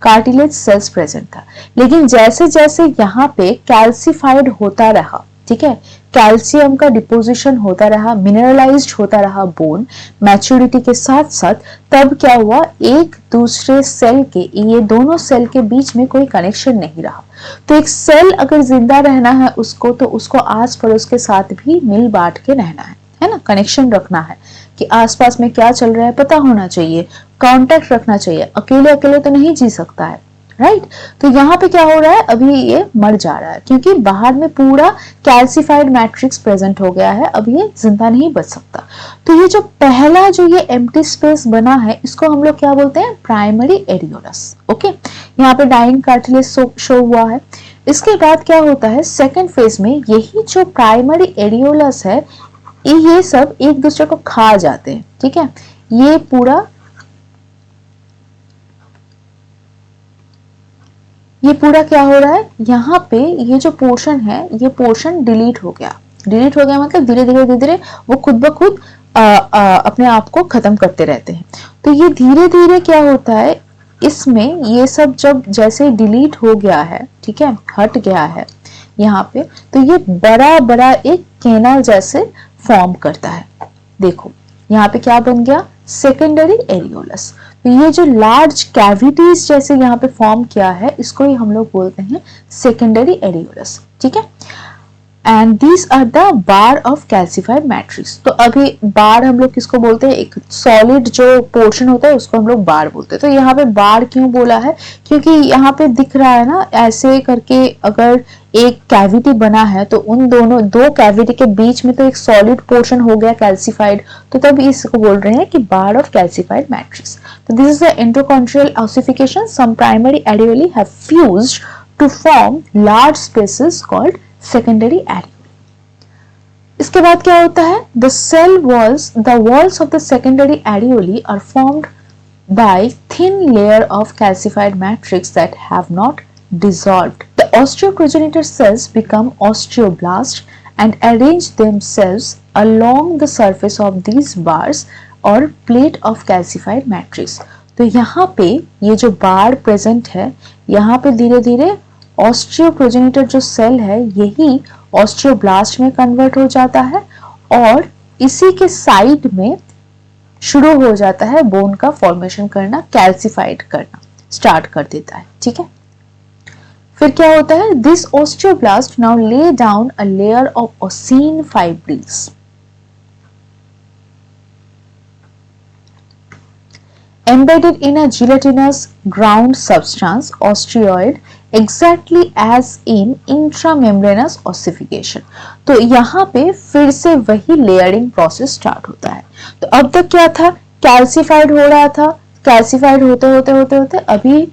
कार्टिलेज सेल्स प्रेजेंट था, लेकिन जैसे जैसे यहाँ पे कैल्सिफाइड होता रहा, ठीक है, कैल्शियम का डिपोजिशन होता रहा, मिनरलाइज्ड होता रहा बोन मैच्योरिटी के साथ साथ, तब क्या हुआ, एक दूसरे सेल के, ये दोनों सेल के बीच में कोई कनेक्शन नहीं रहा। तो एक सेल अगर जिंदा रहना है उसको, तो उसको आस पड़ोस के साथ भी मिल बांट के रहना है ना, कनेक्शन रखना है कि आसपास में क्या चल रहा है पता होना चाहिए, कांटेक्ट रखना चाहिए, अकेले अकेले तो नहीं जी सकता है, राइट। तो यहाँ पे क्या हो रहा है, अभी ये मर जा रहा है क्योंकि बाहर में पूरा कैल्सिफाइड मैट्रिक्स प्रेजेंट हो गया है, अब ये जिंदा नहीं बच सकता। तो ये जो पहला जो ये एम्प्टी स्पेस बना है इसको हम लोग क्या बोलते हैं, प्राइमरी एरियोलस। ओके, यहाँ पे डाइंग कार्टिलेज शो हुआ है। इसके बाद क्या होता है, सेकेंड फेज में यही जो प्राइमरी एरियोलस है ये सब एक दूसरे को खा जाते हैं। ठीक है, ये पूरा क्या हो रहा है, यहाँ पे ये जो पोर्शन है ये पोर्शन डिलीट हो गया मतलब धीरे धीरे वो खुद ब खुद अपने आप को खत्म करते रहते हैं। तो ये धीरे धीरे क्या होता है, इसमें ये सब जब जैसे डिलीट हो गया है, ठीक है, हट गया है यहाँ पे, तो ये बड़ा बड़ा एक कैनाल जैसे फॉर्म करता है। देखो यहाँ पे क्या बन गया, सेकेंडरी एरियोलस। तो ये जो लार्ज कैविटीज जैसे यहाँ पे फॉर्म किया है इसको ही हम लोग बोलते हैं सेकेंडरी एरियोलस। ठीक है, and these are the bar of calcified matrix. तो अभी बार हम लोग किसको बोलते हैं, एक सॉलिड जो पोर्शन होता है उसको हम लोग बार बोलते हैं। तो यहाँ पे बार क्यों बोला है, क्योंकि यहाँ पे दिख रहा है ना ऐसे करके, अगर एक कैविटी बना है तो उन दो कैविटी के बीच में तो एक सॉलिड पोर्शन हो गया कैल्सिफाइड, तो तब इसको बोल रहे हैं कि बार ऑफ कैल्सिफाइड मैट्रिक्स। तो this is the endochondrial ossification, some primary areolae have fused to form large spaces called secondary areolae. इसके बाद क्या होता है, the walls of the secondary areolae are formed by thin layer of calcified matrix that have not dissolved. The osteoprogenitor cells become osteoblasts and arrange themselves along the surface of these bars or plate of calcified matrix. तो यहाँ पे ये जो बार present है, यहाँ पे धीरे धीरे ऑस्टियोप्रोजेनिटर जो सेल है यही ऑस्टियोब्लास्ट में कन्वर्ट हो जाता है और इसी के साइड में शुरू हो जाता है बोन का फॉर्मेशन करना, कैल्सिफाइड करना स्टार्ट कर देता है। ठीक है, फिर क्या होता है, this osteoblast now lay down a layer of ossein fibrils embedded in a gelatinous ground substance osteoid exactly as in intramembranous ossification। तो यहाँ पे फिर से वही लेयरिंग प्रोसेस स्टार्ट होता है। तो अब तक क्या था, कैल्सिफाइड हो रहा था, कैल्सिफाइड होते अभी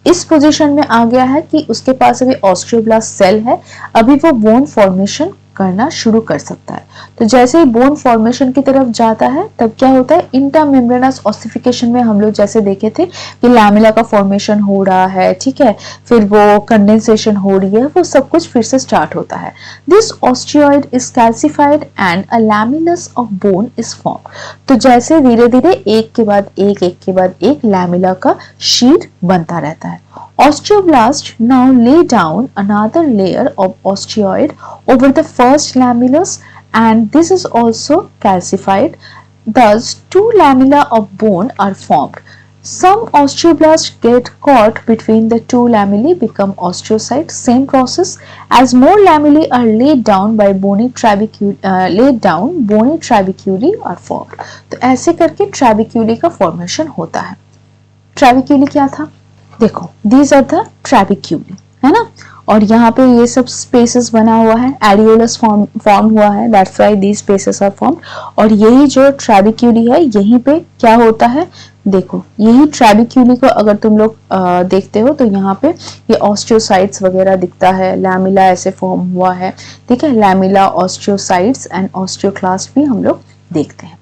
इस पोजीशन में आ गया है कि उसके पास अभी ऑस्टियोब्लास्ट सेल है, अभी वो बोन फॉर्मेशन करना शुरू कर सकता है। तो जैसे ही बोन फॉर्मेशन की तरफ जाता है तब क्या होता है, इंटरमेम्ब्रेनस ऑसिफिकेशन में हम लोग जैसे देखे थे कि लैमेला का फॉर्मेशन हो रहा है, ठीक है, फिर वो कंडेंसेशन हो रही है, वो सब कुछ फिर से स्टार्ट होता है। This osteoid is calcified and a lamellas of bone is form. तो जैसे धीरे धीरे एक के बाद एक लैमेला का शीट बनता रहता है। Osteoblasts now lay down another layer of osteoid over the first lamellus and this is also calcified. Thus, two lamella of bone are formed. Some osteoblasts get caught between the two lamellae, become osteocytes. Same process. As more lamellae are laid down, bony trabeculae are formed. तो ऐसे करके trabeculae का formation होता है. Trabeculae क्या था? देखो, these are the trabeculae, है ना? और यहाँ पे ये सब स्पेसेस बना हुआ है, एडियोलस फॉर्म हुआ है, that's why these spaces are formed. और यही जो ट्रैबिक्यूली है, यहीं पे क्या होता है, देखो यही ट्रैबिक्यूली को अगर तुम लोग देखते हो तो यहाँ पे ये ऑस्टियोसाइट्स वगैरह दिखता है, लैमिला ऐसे फॉर्म हुआ है, ठीक है, लैमिला, ऑस्टियोसाइट्स एंड ऑस्टियोक्लास्ट भी हम लोग देखते हैं.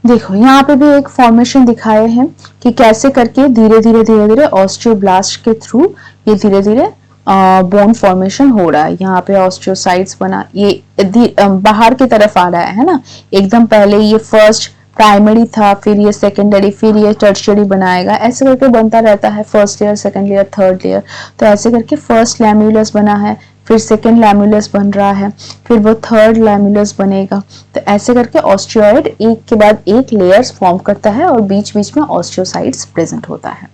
देखो यहाँ पे भी एक फॉर्मेशन दिखाए हैं कि कैसे करके धीरे धीरे ऑस्टियोब्लास्ट के थ्रू ये धीरे धीरे बोन फॉर्मेशन हो रहा है. यहाँ पे ऑस्टियोसाइट्स बना, ये बाहर की तरफ आ रहा है ना. एकदम पहले ये फर्स्ट प्राइमरी था, फिर ये सेकेंडरी, फिर ये टर्शियरी बनाएगा, ऐसे करके बनता रहता है. First layer, second layer, third layer. तो ऐसे करके फर्स्ट लैम्यूलस बना है, फिर सेकेंड लैम्यूलस बन रहा है, फिर वो थर्ड लैम्यूलस बनेगा. तो ऐसे करके ऑस्टियोइड एक के बाद एक लेयर्स फॉर्म करता है और बीच बीच में ऑस्टियोसाइट्स प्रेजेंट होता है.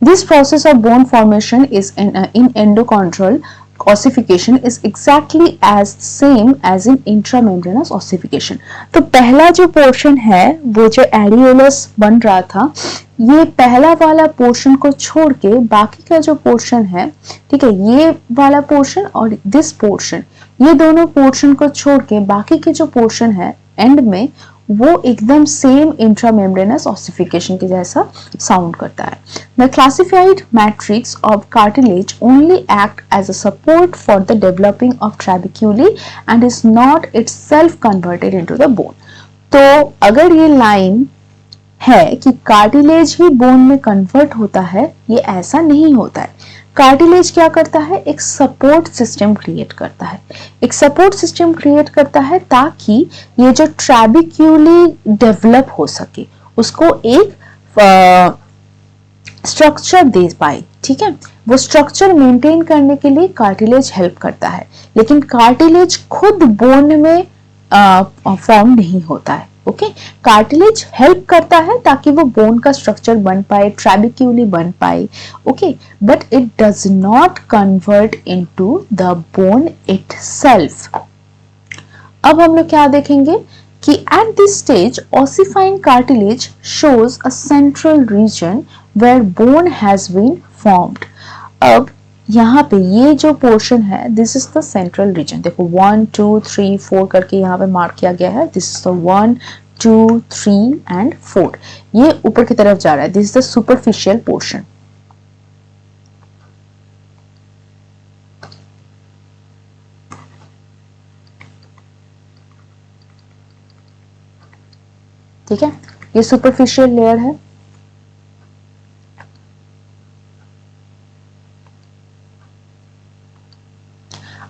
This process of bone formation is in endochondral ossification is exactly as same as in intramembranous ossification. तो पहला जो पोर्शन है वो जो एडियोलस बन रहा था, ये पहला वाला पोर्शन को छोड़ के बाकी का जो पोर्शन है, ठीक है, ये वाला पोर्शन और दिस पोर्शन, ये दोनों पोर्शन को छोड़ के बाकी के जो पोर्शन है एंड में, वो एकदम सेम इंट्रामेम्ब्रेनस ऑसिफिकेशन के जैसा साउंड करता है. The classified matrix of cartilage only act as a support for the developing of trabeculae and is not itself converted into the bone. तो अगर ये लाइन है कि कार्टिलेज ही बोन में कन्वर्ट होता है, ये ऐसा नहीं होता है. कार्टिलेज क्या करता है, एक सपोर्ट सिस्टम क्रिएट करता है. एक सपोर्ट सिस्टम क्रिएट करता है ताकि ये जो ट्रैबिक्यूली डेवलप हो सके, उसको एक स्ट्रक्चर दे पाए. ठीक है, वो स्ट्रक्चर मेंटेन करने के लिए कार्टिलेज हेल्प करता है, लेकिन कार्टिलेज खुद बोन में फॉर्म नहीं होता है. ओके, कार्टिलेज हेल्प करता है ताकि वो बोन का स्ट्रक्चर बन पाए, ट्रैबिक्यूली बन पाए. Okay, but it does not convert into the bone itself. अब हम लोग क्या देखेंगे कि at this stage ossifying cartilage shows a central region where bone has been formed. अब यहाँ पे ये जो पोर्शन है, this is the central region. देखो 1 2 3 4 करके यहाँ पे मार्क किया गया है. This is the 1 2 3 and 4. ये ऊपर की तरफ जा रहा है. This is the superficial portion. ठीक है, ये सुपरफिशियल लेयर है.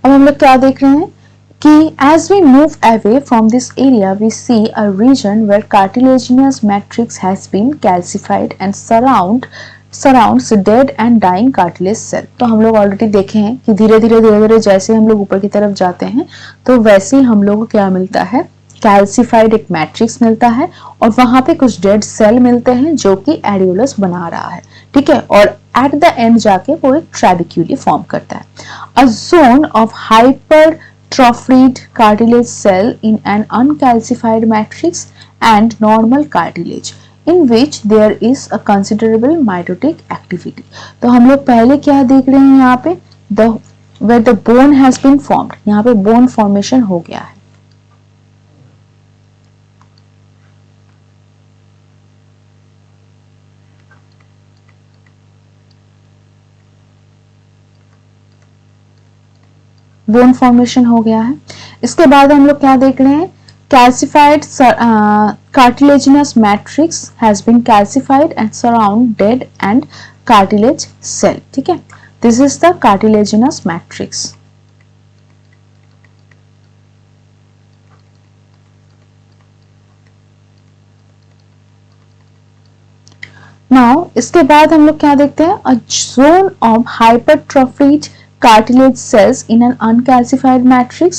अब हम लोग क्या देख रहे हैं कि as we move away from this area we see a region where cartilaginous matrix has been calcified and surrounds dead and dying cartilage cell. तो हम लोग ऑलरेडी देखे हैं कि धीरे धीरे जैसे हम लोग ऊपर की तरफ जाते हैं तो वैसे ही हम लोग को क्या मिलता है, कैल्सिफाइड एक मैट्रिक्स मिलता है और वहां पे कुछ डेड सेल मिलते हैं जो कि एडियोलस बना रहा है. ठीक है, और एट द एंड जाके वो एक ट्रैबिक्यूली फॉर्म करता है. A zone of hypertrophied cartilage cell in an uncalcified matrix and normal cartilage in which there is a considerable mitotic activity. तो हम लोग पहले क्या देख रहे हैं यहाँ पे, where the bone has been formed. यहाँ पे bone formation हो गया है. बोन फॉर्मेशन हो गया है. इसके बाद हम लोग क्या देख रहे हैं, calcified cartilaginous matrix has been calcified and surround dead and cartilage cell. ठीक है, this is the cartilaginous matrix. Now इसके बाद हम लोग क्या देखते हैं, a zone of hypertrophied cartilage cells in an uncalcified matrix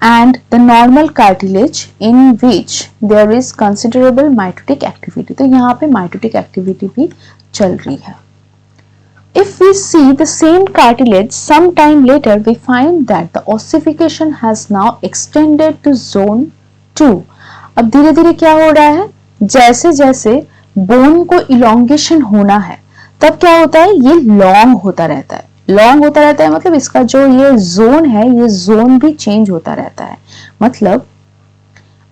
and the normal cartilage in which there is considerable mitotic activity. थी, तो यहाँ पे माइटोटिक एक्टिविटी भी चल रही है. If we see the same cartilage some time later, we find that the ossification has now extended to zone 2. अब धीरे धीरे क्या हो रहा है, जैसे जैसे बोन को इलोंगेशन होना है तब क्या होता है, ये लॉन्ग होता रहता है. लॉन्ग होता रहता है मतलब इसका जो ये जोन है, ये जोन भी चेंज होता रहता है. मतलब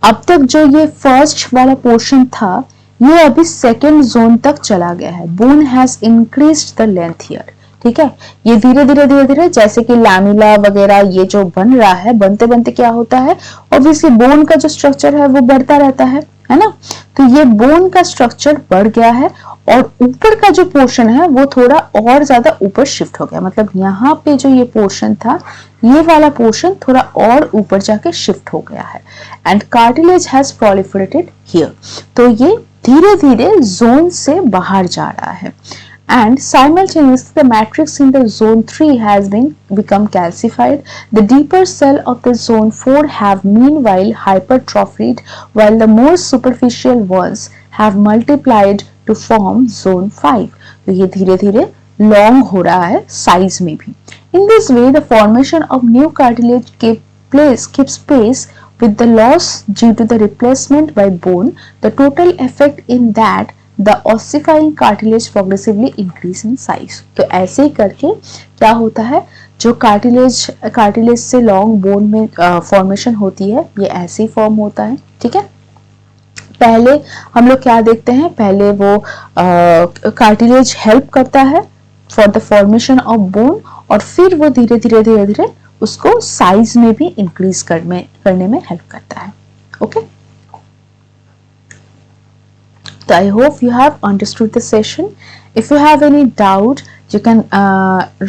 अब तक जो ये फर्स्ट वाला पोर्शन था, ये अभी सेकेंड जोन तक चला गया है. Bone has increased the length here. ठीक है, ये धीरे धीरे धीरे धीरे जैसे कि लैमिला वगैरह ये जो बन रहा है, बनते बनते क्या होता है, ऑब्वियसली बोन का जो स्ट्रक्चर है वो बढ़ता रहता है ना. तो ये बोन का स्ट्रक्चर बढ़ गया है और ऊपर का जो पोर्शन है वो थोड़ा और ज्यादा ऊपर शिफ्ट हो गया. मतलब यहाँ पे जो ये पोर्शन था, ये वाला पोर्शन थोड़ा और ऊपर जाके शिफ्ट हो गया है. And cartilage has proliferated here. तो ये धीरे धीरे जोन से बाहर जा रहा है. And simultaneously the matrix in the zone 3 has become calcified. The deeper cell of the zone 4 have meanwhile hypertrophied, while the more superficial ones have multiplied to form zone 5. तो ये धीरे धीरे लॉन्ग हो रहा है साइज में भी. In this way the formation of new cartilage keeps pace with the loss due to the replacement by bone. The total effect in that the ossifying cartilage progressively increase in size. तो ऐसे ही करके क्या होता है, जो cartilage से long bone में formation होती है, ये ऐसे ही फॉर्म होता है. ठीक है, पहले हम लोग क्या देखते हैं, पहले वो कार्टिलेज हेल्प करता है for the formation of bone और फिर वो धीरे धीरे धीरे धीरे उसको साइज में भी इंक्रीज करने में हेल्प करता है. Okay, so I hope you have understood the session. If you have any doubt, you can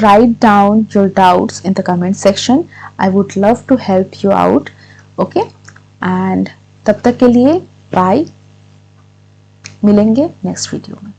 write down your doubts in the comment section. I would love to help you out. Okay, and तब तक के लिए bye. मिलेंगे next video में.